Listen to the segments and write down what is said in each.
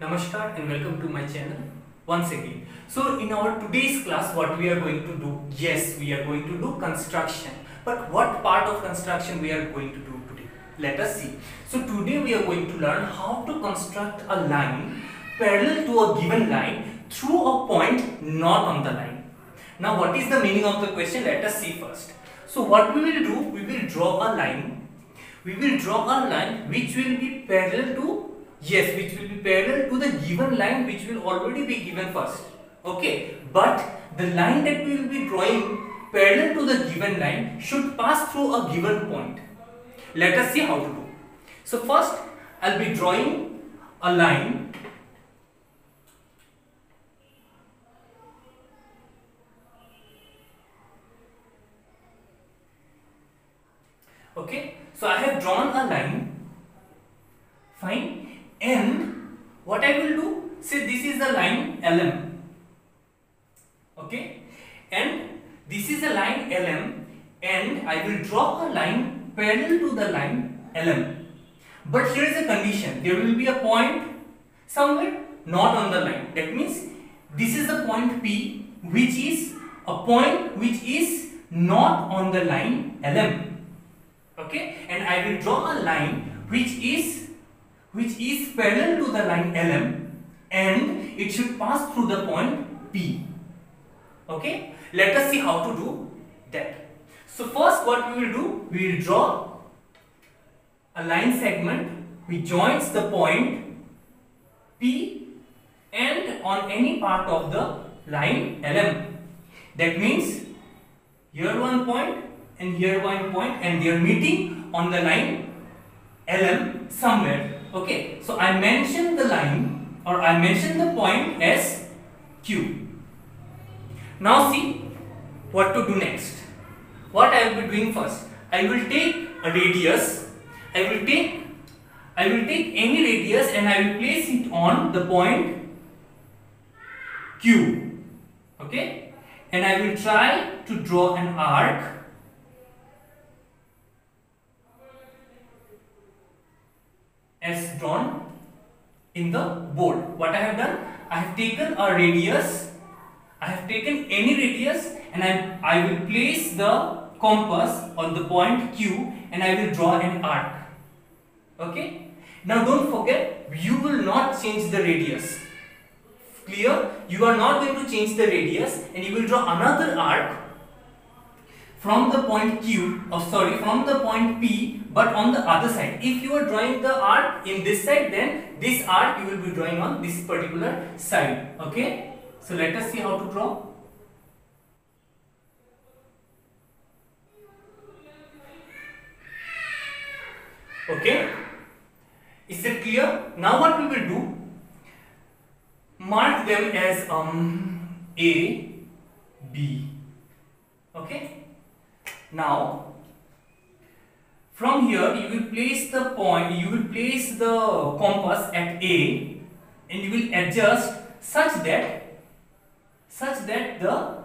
Namaskar and welcome to my channel once again. So in our today's class what we are going to do? Yes, we are going to do construction. But what part of construction we are going to do today? Let us see. So today we are going to learn how to construct a line parallel to a given line through a point not on the line. Now what is the meaning of the question? Let us see first. So what we will do? We will draw a line. We will draw a line which will be parallel to which will be parallel to the given line which will already be given first. Okay, but the line that we will be drawing parallel to the given line should pass through a given point. Let us see how to do. So first I'll be drawing a line. Okay, so I have drawn a line. Fine. And what I will do, say this is the line LM, okay, and this is the line LM, and I will draw a line parallel to the line LM. But here is a condition, there will be a point somewhere not on the line. That means this is the point P, which is a point which is not on the line LM, okay, and I will draw a line which is parallel to the line LM, and it should pass through the point P. Okay, let us see how to do that. So first what we will do, we will draw a line segment which joins the point P and on any part of the line LM. That means here one point and here one point, and they are meeting on the line LM somewhere. Okay, so I mentioned the line, or I mentioned the point as Q. Now see what to do next. What I will be doing first, I will take a radius. I will take any radius and I will place it on the point Q. Okay, and I will try to draw an arc as drawn in the board. What I have done, I have taken a radius, I have taken any radius, and I will place the compass on the point Q and I will draw an arc. Okay, now don't forget, you will not change the radius. Clear? You are not going to change the radius, and you will draw another arc from the point from the point P, but on the other side. If you are drawing the arc in this side, then this arc you will be drawing on this particular side. Okay, so let us see how to draw. Okay, is it clear? Now what we will do, mark them as A, B. Okay, now from here you will place the point, you will place the compass at A, and you will adjust such that the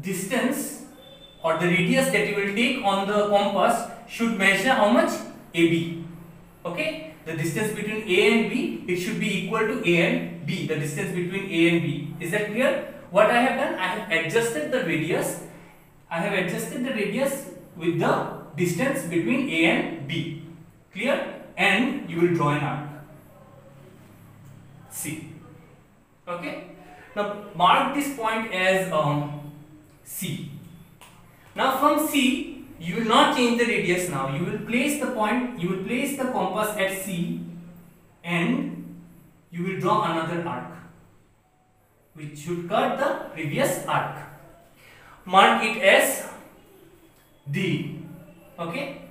distance or the radius that you will take on the compass should measure how much? AB. Okay, the distance between A and B, it should be equal to A and B, the distance between A and B. Is that clear? What I have done, I have adjusted the radius. I have adjusted the radius with the distance between A and B. Clear? And you will draw an arc. C. Okay. Now mark this point as C. Now from C, you will not change the radius now. You will place the point, you will place the compass at C, and you will draw another arc which should cut the previous arc. Mark it as D. Okay.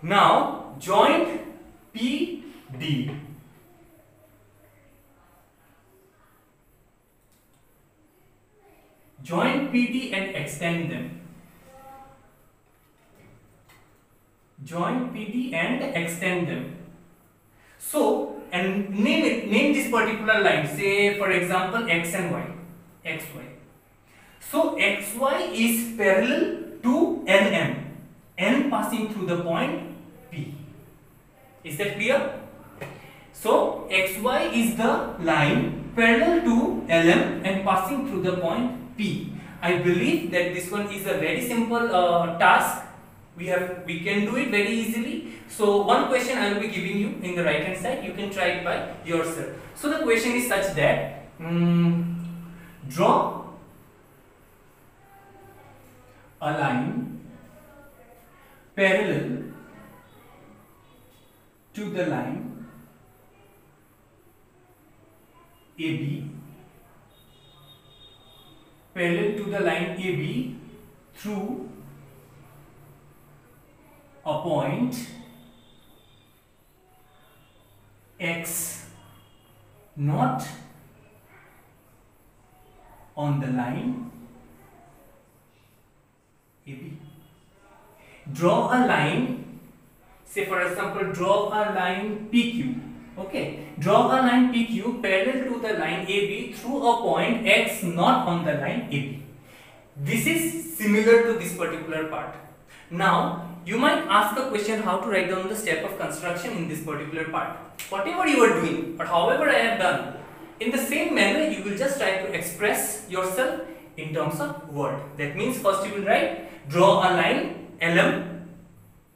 Now joint PD. Join PD and extend them. Join PD and extend them. So, and name this particular line. Say for example X and Y. XY. So XY is parallel to NM. N passing through the point P. Is that clear? So XY is the line parallel to LM and passing through the point P. I believe that this one is a very simple task. We can do it very easily. So one question I will be giving you in the right hand side. You can try it by yourself. So the question is such that draw a line parallel to the line AB, parallel to the line AB through a point X not on the line AB. Draw a line, say for example, draw a line PQ. Okay, draw a line PQ parallel to the line AB through a point X not on the line AB. This is similar to this particular part. Now, you might ask a question how to write down the step of construction in this particular part. Whatever you are doing or however I have done, in the same manner you will just try to express yourself in terms of word. That means first you will write, draw a line LM,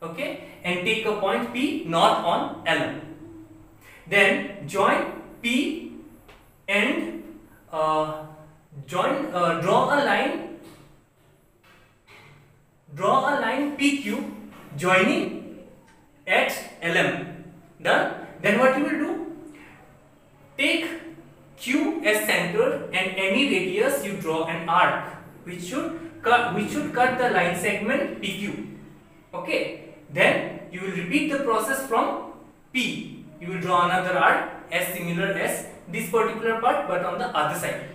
okay, and take a point P not on LM. Then join P and draw a line PQ joining at LM. Done. Then what you will do? Take Q as center and any radius you draw an arc which should cut the line segment PQ. Okay. Then you will repeat the process from P. You will draw another arc as similar as this particular part but on the other side.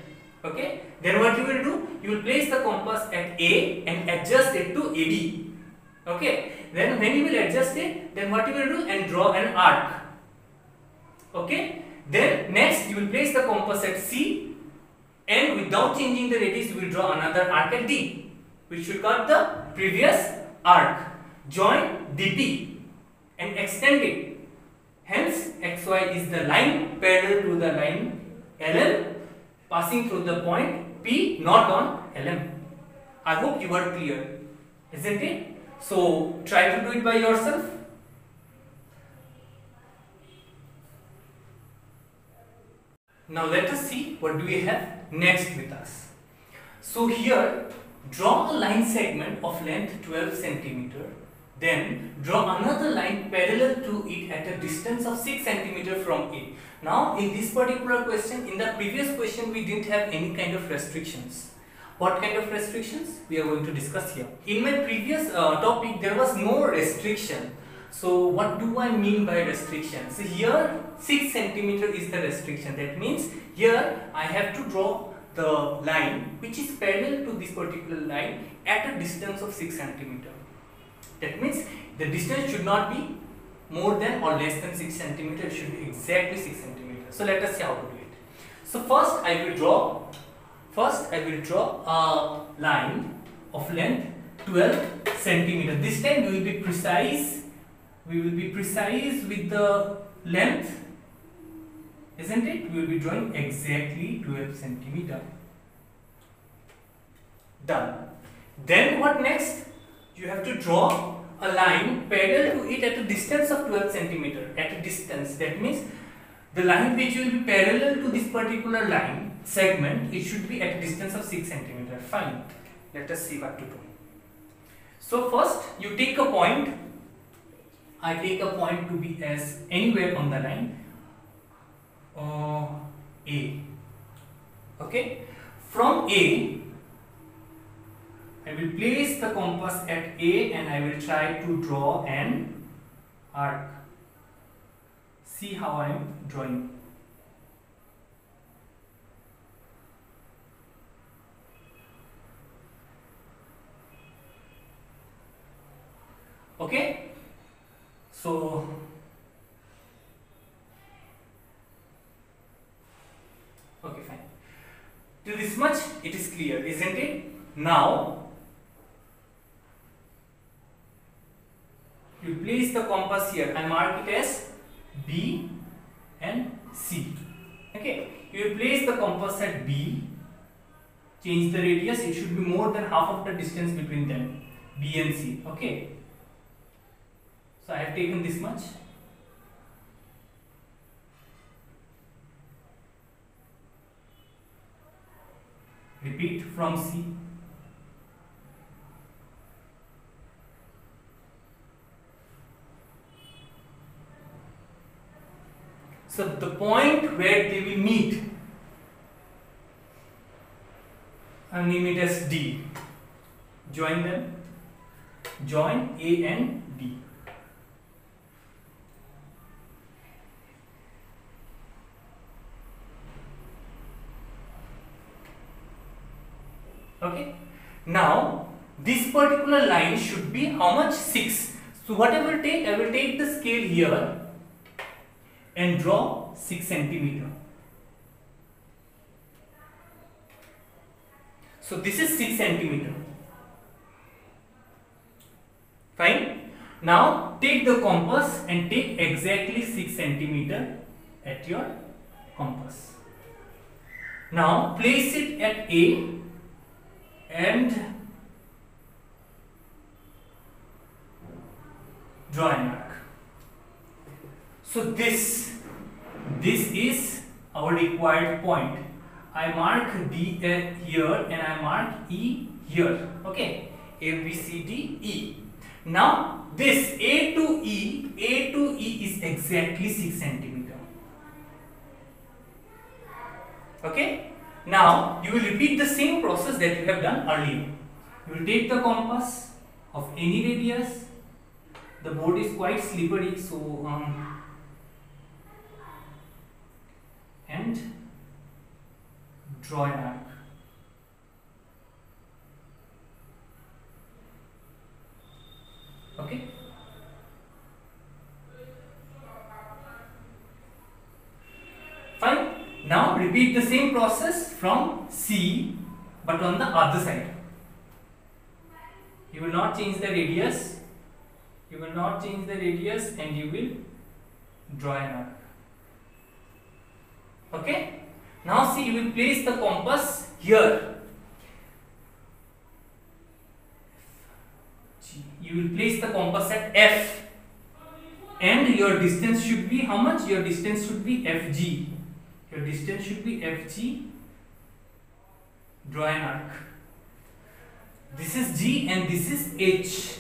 Okay. Then what you will do? You will place the compass at A and adjust it to AD. Okay. Then when you will adjust it, then what you will do? And draw an arc. Okay. Then next you will place the compass at C and without changing the radius you will draw another arc at D which should cut the previous arc. Join DP and extend it. Hence XY is the line parallel to the line LM passing through the point P not on LM. I hope you are clear, isn't it? So try to do it by yourself. Now let us see what do we have next with us. So here draw a line segment of length 12 cm. Then draw another line parallel to it at a distance of 6 cm from it. Now in this particular question, in the previous question we didn't have any kind of restrictions. What kind of restrictions? We are going to discuss here. In my previous topic there was no restriction. So what do I mean by restriction? So here 6 cm is the restriction. That means here I have to draw the line which is parallel to this particular line at a distance of 6 cm. That means the distance should not be more than or less than 6 cm. It should be exactly 6 cm. So let us see how to do it. So first I will draw a line of length 12 cm. This time we will be precise. We will be precise with the length, isn't it? We will be drawing exactly 12 cm. Done. Then what next? You have to draw a line parallel to it at a distance of 12 cm. At a distance, that means the line which will be parallel to this particular line segment, it should be at a distance of 6 cm. Fine. Let us see what to do. So first you take a point. I take a point to be as anywhere on the line A. Okay. From A, I will place the compass at A and I will try to draw an arc. See how I am drawing. Okay. So okay, fine. Till this much it is clear, isn't it? Now you place the compass here. I mark it as B you will place the compass at B, change the radius, it should be more than half of the distance between them, B and C. Okay, so I have taken this much. Repeat from C. So the point where they will meet, I name it as D. Join them. Join A and D. Okay. Now this particular line should be how much? 6. So what I will take the scale here and draw 6 centimeter. So this is 6 centimeter. Fine. Now take the compass and take exactly 6 centimeter at your compass. Now place it at A and draw an arc. So this is our required point. I mark D here and I mark E here. Okay, A, B, C, D, E. Now this A to E is exactly 6 centimeter. Okay. Now you will repeat the same process that you have done earlier. You will take the compass of any radius. The board is quite slippery, so and draw an arc. Okay. Fine. Now repeat the same process from C, but on the other side. You will not change the radius. You will not change the radius and you will draw an arc. Okay. Now see, you will place the compass here. You will place the compass at F and your distance should be how much? Your distance should be FG. Your distance should be FG. Draw an arc. This is G and this is H.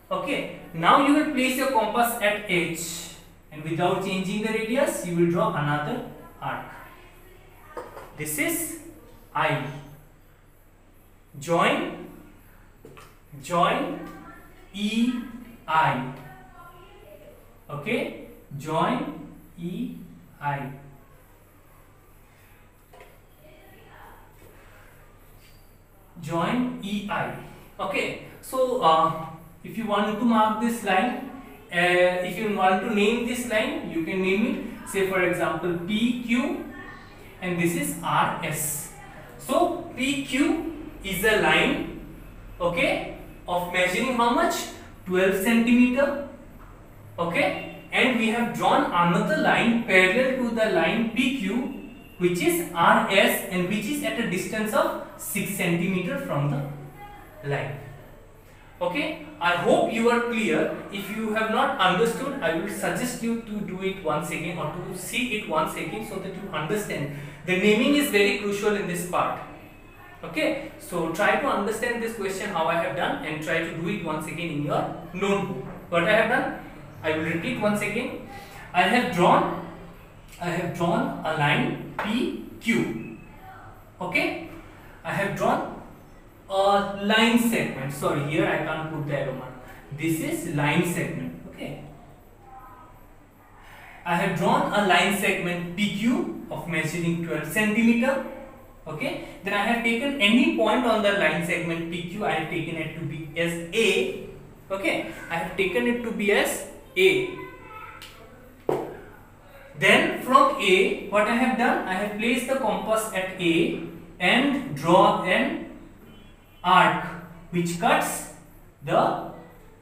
Okay. Now you will place your compass at H and without changing the radius you will draw another arc. This is I. Join E I. Okay. Join E I. Join EI. Okay, so if you want to mark this line, if you want to name this line, you can name it, say for example PQ and this is RS. So PQ is a line, okay, of measuring how much? 12 centimeter. Okay, and we have drawn another line parallel to the line PQ, which is RS and which is at a distance of 6 centimeter from the line. Okay, I hope you are clear. If you have not understood, I will suggest you to do it once again or to see it once again so that you understand. The naming is very crucial in this part. Okay, so try to understand this question how I have done and try to do it once again in your notebook. What I have done, I will repeat once again. I have drawn a line PQ. Okay, I have drawn a line segment. Sorry, here I can't put the arrow mark. This is line segment. Okay, I have drawn a line segment PQ of measuring 12 centimeter. Okay, then I have taken any point on the line segment PQ. I have taken it to be as A. Okay, I have taken it to be as A. Then from A, what I have done, I have placed the compass at A and draw an arc which cuts the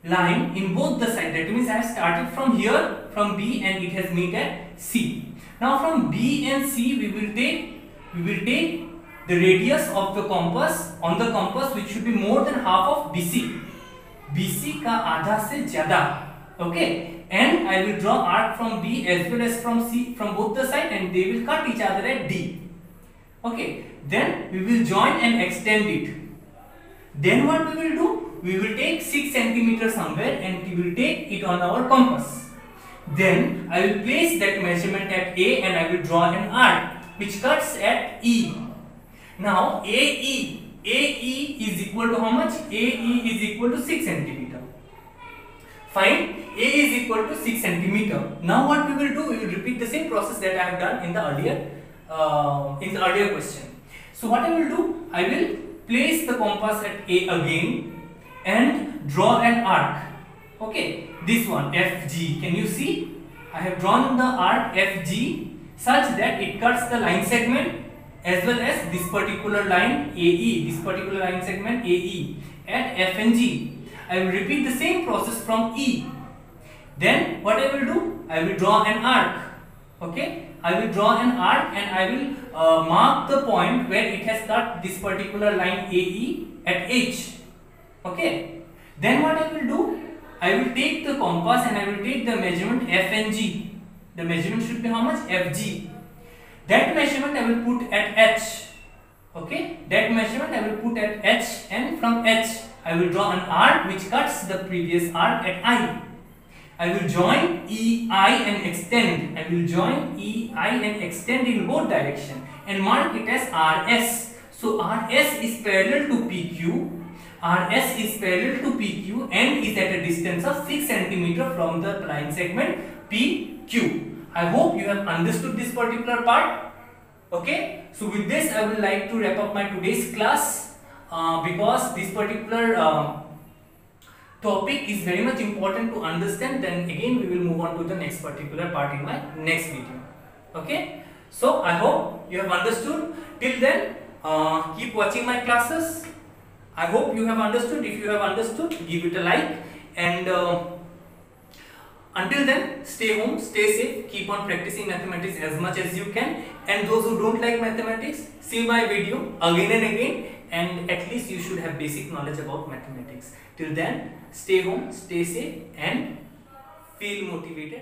line in both the sides. That means I have started from here, from B and it has met at C. Now from B and C we will take the radius of the compass on the compass, which should be more than half of BC. BC का आधा से ज़्यादा. Okay, and I will draw arc from B as well as from C from both the side, and they will cut each other at D. Okay, then we will join and extend it. Then what we will do? We will take 6 cm somewhere and we will take it on our compass. Then I will place that measurement at A and I will draw an arc which cuts at E. Now AE is equal to how much? AE is equal to 6 cm. Fine. A is equal to 6 cm. Now what we will do? We will repeat the same process that I have done in the earlier question. So what I will do? I will place the compass at A again and draw an arc. Okay, this one FG. Can you see? I have drawn the arc FG such that it cuts the line segment as well as this particular line AE, this particular line segment AE at F and G. I will repeat the same process from E. Then what I will do? I will draw an arc. Okay, I will draw an arc and I will mark the point where it has cut this particular line AE at H. Okay, then what I will do? I will take the compass and I will take the measurement F and G. The measurement should be how much? FG. That measurement I will put at H. Okay, that measurement I will put at H, and from H I will draw an arc which cuts the previous arc at I. I will join EI and extend. I will join EI and extend in both directions and mark it as RS. So RS is parallel to PQ. RS is parallel to PQ and is at a distance of 6 cm from the line segment PQ. I hope you have understood this particular part. Okay, so with this I would like to wrap up my today's class because this particular topic is very much important to understand. Then again we will move on to the next particular part in my next video. Okay, so I hope you have understood. Till then, keep watching my classes. I hope you have understood. If you have understood, give it a like, and until then, stay home, stay safe, keep on practicing mathematics as much as you can, and those who don't like mathematics, see my video again and again, and at least you should have basic knowledge about mathematics. Till then, stay home, stay safe, and feel motivated.